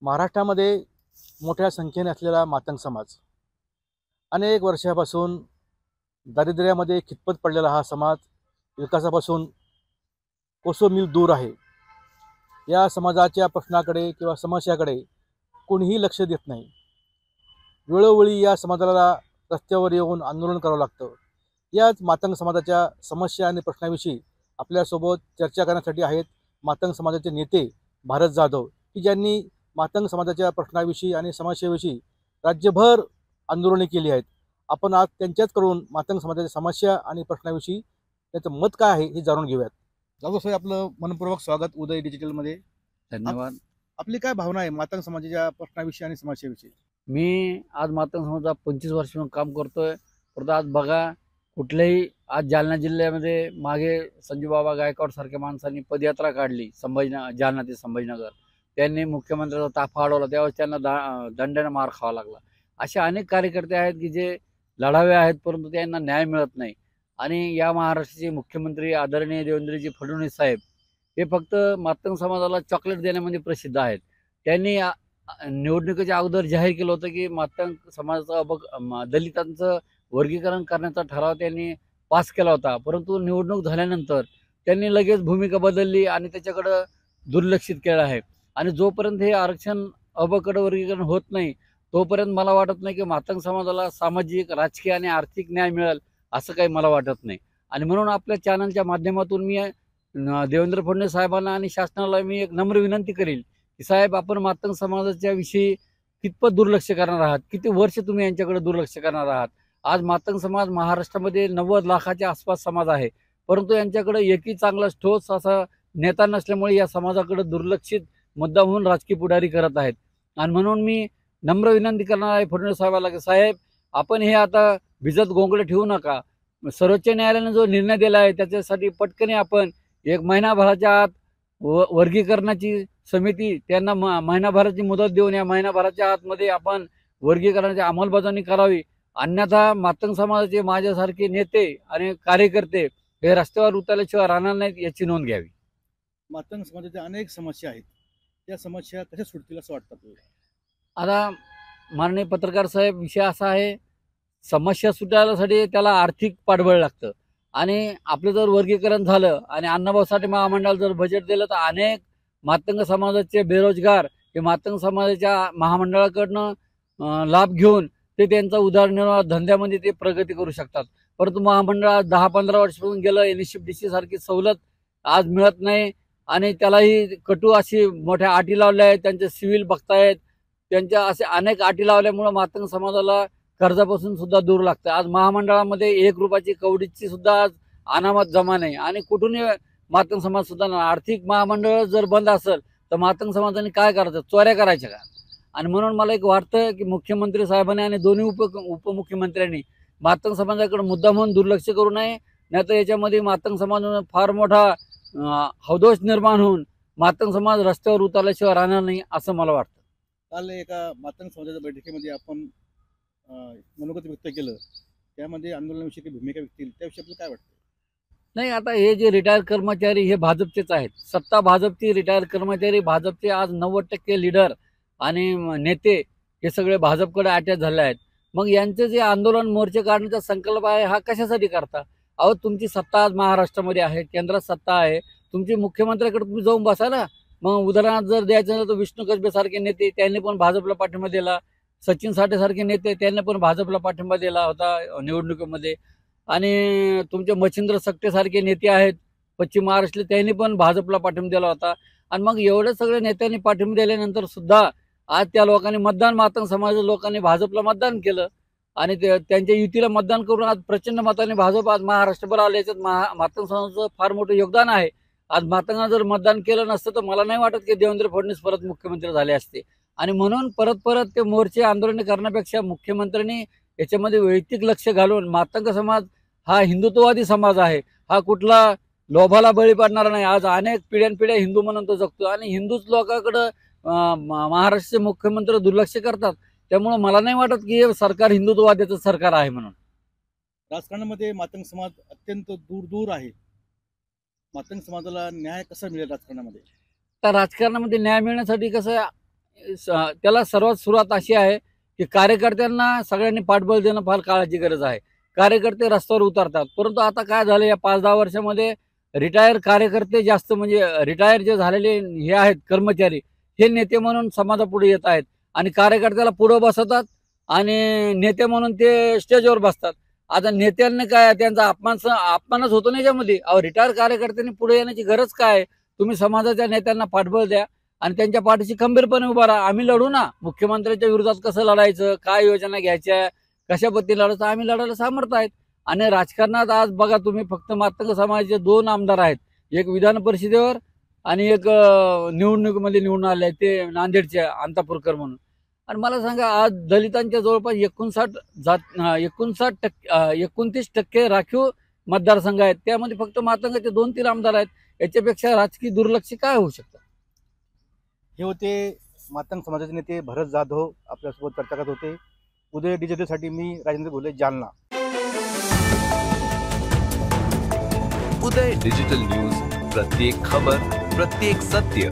महाराष्ट्रामध्ये मोठ्या संख्येने असलेला मातंग समाज अनेक वर्षापासून दारिद्र्यामध्ये खितपत पडलेला हा समाज विकासापासून कोसो मील दूर आहे। या समाजाच्या प्रश्नाकडे किंवा समस्याकडे कोणीही लक्ष देत नाही। वेळोवेळी या समाजाला रस्त्यावर येऊन आंदोलन करावं लागतं। याच मातंग समाजाच्या समस्या आणि प्रश्नाविषयी आपल्यासोबत चर्चा करण्यासाठी आहेत मातंग समाजाचे नेते भारत जाधव, की ज्यांनी मातंग समाजाच्या प्रश्नाविषयी आणि समस्येविषयी राज्यभर आंदोलने केली आहेत। आपण आज त्यांच्याचकडून मातंग समाजाच्या समस्या आणि प्रश्नाविषयी त्याचं मत काय आहे हे जाणून घेऊयात। जाधव साहेब, आपलं मनपूर्वक स्वागत उदय डिजिटलमध्ये। धन्यवाद। आपली काय भावना आहे मातंग समाजाच्या प्रश्नाविषयी आणि समस्येविषयी? मी आज मातंग समाजात 25 वर्ष काम करतोय। परंतु आज बघा, कुठल्याही आज जालना जिल्ह्यामध्ये मागे संजूबाबा गायकवाड सारख्या माणसांनी पदयात्रा काढली जालना ते संभाजीनगर। त्यांनी मुख्यमंत्र्याचा ताफा अडवला, त्यावेळेस त्यांना दंडाने मार खावा लागला। असे अनेक कार्यकर्ते आहेत की जे लढावे आहेत, परंतु त्यांना न्याय मिळत नाही। आणि या महाराष्ट्राचे मुख्यमंत्री आदरणीय देवेंद्रजी फडणवीस साहेब हे फक्त मातंग समाजाला चॉकलेट देण्यामध्ये प्रसिद्ध आहेत। त्यांनी निवडणुकीच्या अगोदर जाहीर केलं होतं की मातंग समाजाचा दलितांचं वर्गीकरण करण्याचा ठराव त्यांनी पास केला होता। परंतु निवडणूक झाल्यानंतर त्यांनी लगेच भूमिका बदलली आणि त्याच्याकडं दुर्लक्षित केलं आहे। आणि जोपर्यंत हे आरक्षण अबकड वर्गीकरण होत नाही, तोपर्यंत मला वाटत नाही की मातंग समाजाला सामाजिक, राजकीय आणि आर्थिक न्याय मिळेल असं काही मला वाटत नाही। आणि म्हणून आपल्या चॅनलच्या माध्यमातून मी देवेंद्र फडणवीस साहेबांना आणि शासनाला मी एक नम्र विनंती करेल की साहेब, आपण मातंग समाजाच्या विषयी कितपत दुर्लक्ष करणार आहात? किती वर्ष तुम्ही यांच्याकडे दुर्लक्ष करणार आहात? आज मातंग समाज महाराष्ट्रामध्ये 90 लाखाच्या आसपास समाज आहे, परंतु यांच्याकडे एकही चांगला ठोस असा नेता नसल्यामुळे या समाजाकडे दुर्लक्षित मुद्दाम म्हणून राजकीय पुढारी करत आहेत। आणि म्हणून मी नम्र विनंती करणार आहे फडणवीस साहेबांना की साहेब, आपण हे आता भिजत गोंगडे ठेवू नका। सर्वोच्च न्यायालयाने जो निर्णय दिला आहे त्याच्यासाठी पटकन आपण एक महिनाभराच्या आत वर्गीकरणाची समिती त्यांना महिनाभराची मुदत देऊन या महिनाभराच्या आतमध्ये आपण वर्गीकरणाची अंमलबजावणी करावी। अन्यथा मातंग समाजाचे माझ्यासारखे नेते आणि कार्यकर्ते हे रस्त्यावर उतरल्याशिवाय राहणार नाहीत, याची नोंद घ्यावी। मातंग समाजाच्या अनेक समस्या आहेत, त्या समस्या कशा सुटतील असं वाटतं आपल्याला? आता माननीय पत्रकार साहेब, विषय असा आहे, समस्या सुटायसाठी त्याला आर्थिक पाठबळ लागतं। आणि आपलं जर वर्गीकरण झालं आणि अण्णाभाऊ साठे महामंडळाला जर बजेट दिलं तर अनेक मातंग समाजाचे बेरोजगार हे मातंग समाजाच्या महामंडळाकडनं लाभ घेऊन ते त्यांचा उदरनिर्वाह धंद्यामध्ये ते प्रगती करू शकतात। परंतु महामंडळात 10-15 वर्षापासून गेलं, NSFDC सारखी सवलत आज मिळत नाही। आणि त्यालाही कटू अशी मोठ्या अटी लावल्या आहेत, त्यांचे सिव्हिल बघतायत, त्यांच्या असे अनेक अटी लावल्यामुळं मातंग समाजाला कर्जापासून सुद्धा दूर लागतं। आज महामंडळामध्ये 1 रुपयाची कवडीची सुद्धा आज अनामत जमा नाही। आणि कुठून मातंग समाज सुद्धा आर्थिक महामंडळ जर बंद असेल तर मातंग समाजाने काय करायचं? चोऱ्या करायच्या का? आणि म्हणून मला एक वाटतं की मुख्यमंत्री साहेबांनी आणि दोन्ही उपमुख्यमंत्र्यांनी मातंग समाजाकडे मुद्दा म्हणून दुर्लक्ष करू नये, नाहीतर याच्यामध्ये मातंग समाजाने फार मोठा हौदोष निर्माण होऊन मातंग समाज रस्त्यावर उतरल्याशिवाय राहणार नाही असं मला वाटतं। काल एका मातंग समाजाच्या बैठकीमध्ये आपण मनोगत व्यक्त केलं, त्यामध्ये आंदोलनाविषयी काही भूमिका व्यक्ती त्याविषयी आपल्याला काय वाटतं? नाही, आता हे जे रिटायर कर्मचारी हे भाजपचेच आहेत। सत्ता भाजपची, रिटायर कर्मचारी भाजपचे, आज 90% लीडर आणि नेते हे सगळे भाजपकडे अटॅच झाले आहेत। मग यांचे जे आंदोलन मोर्चे काढण्याचा संकल्प आहे हा कशासाठी करता? अहो, तुमची सत्ता आज महाराष्ट्रामध्ये आहे, केंद्रात सत्ता आहे, तुमची मुख्यमंत्र्याकडे तुम्ही जाऊन बसा ना। मग उदाहरणार्थ जर द्यायचं झालं तर विष्णू कसबे सारखे नेते त्यांनी पण भाजपला पाठिंबा दिला, सचिन साठे सारखे नेते त्यांनी पण भाजपला पाठिंबा दिला होता निवडणुकीमध्ये। आणि तुमचे मच्छिंद्र सकटे सारखे नेते आहेत पश्चिम महाराष्ट्रातले, त्यांनी पण भाजपला पाठिंबा दिला होता। आणि मग एवढे सगळे नेत्यांनी पाठिंबा दिल्यानंतर सुद्धा आज त्या लोकांनी मातंग समाजाच्या लोकांनी भाजपला मतदान केलं आणि त्यांच्या युतीला मतदान करून आज प्रचंड मताने भाजप आज महाराष्ट्रभर आले। याच्यात मातंग समाजाचं फार मोठं योगदान आहे। आज मातंगांना जर मतदान केलं नसतं तर मला नाही वाटत की देवेंद्र फडणवीस परत मुख्यमंत्री झाले असते। आणि म्हणून परत ते मोर्चे आंदोलन करण्यापेक्षा मुख्यमंत्र्यांनी याच्यामध्ये वैयक्तिक लक्ष घालून, मातंग समाज हा हिंदुत्ववादी समाज आहे, हा कुठला लोभाला बळी पडणारा नाही। आज अनेक पिढ्यानपिढ्या हिंदू म्हणून तो जगतो आणि हिंदूच लोकांकडं महाराष्ट्राचे मुख्यमंत्री दुर्लक्ष करतात। त्यामुळे मला नाही वाटत की हे सरकार हिंदुत्ववाद्याचं सरकार आहे म्हणून। राजकारणामध्ये मातंग समाज अत्यंत दूर दूर आहे, मातंग समाजाला न्याय कसा मिळेल राजकारणामध्ये? तर राजकारणामध्ये न्याय मिळण्यासाठी कसं त्याला सर्वात सुरुवात अशी आहे की कार्यकर्त्यांना सगळ्यांनी पाठबळ देणं फार काळाची गरज आहे. कार्यकर्ते रस्त्यावर उतरतात, परंतु आता काय झालं या 5-10 वर्षामध्ये रिटायर कार्यकर्ते जास्त म्हणजे रिटायर जे झालेले हे आहेत कर्मचारी, हे नेते म्हणून समाजापुढे येत आहेत आणि कार्यकर्त्याला पुढे बसवतात आणि नेते म्हणून ते स्टेजवर बसतात. आता नेत्यांनी काय त्यांचा अपमानच होतो ना याच्यामध्ये. अहो, रिटायर कार्यकर्त्यांनी पुढे येण्याची गरज काय? तुम्ही समाजाच्या नेत्यांना पाठबळ द्या आणि त्यांच्या पाठीशी खंबीरपणे उभा राहा. आम्ही लढू ना. मुख्यमंत्र्यांच्या विरोधात कसं लढायचं, काय योजना घ्यायच्या, कशा पद्धतीने लढायचं, आम्ही लढायला सामर्थ्य आहेत. आणि राजकारणात आज बघा तुम्ही, फक्त मातंग समाजाचे 2 आमदार आहेत, एक विधान परिषदेवर आणि एक निवडणुकीमध्ये निवडून आले आहेत, ते नांदेडचे अंतापूरकर म्हणून. आणि मला सांगा, आज दलितांच्या जवळपास 29% राखीव मतदारसंघ आहेत, त्यामध्ये फक्त मातंगाचे 2-3 आमदार आहेत. याच्यापेक्षा राजकीय दुर्लक्ष काय होऊ शकतं? हे होते मातंग समाजाचे नेते भरत जाधव आपल्यासोबत चर्चा करत होते. उदय डिजिटलसाठी मी राजेंद्र भोले, जालना. उदय डिजिटल न्यूज, प्रत्येक खबर, प्रत्येक सत्य.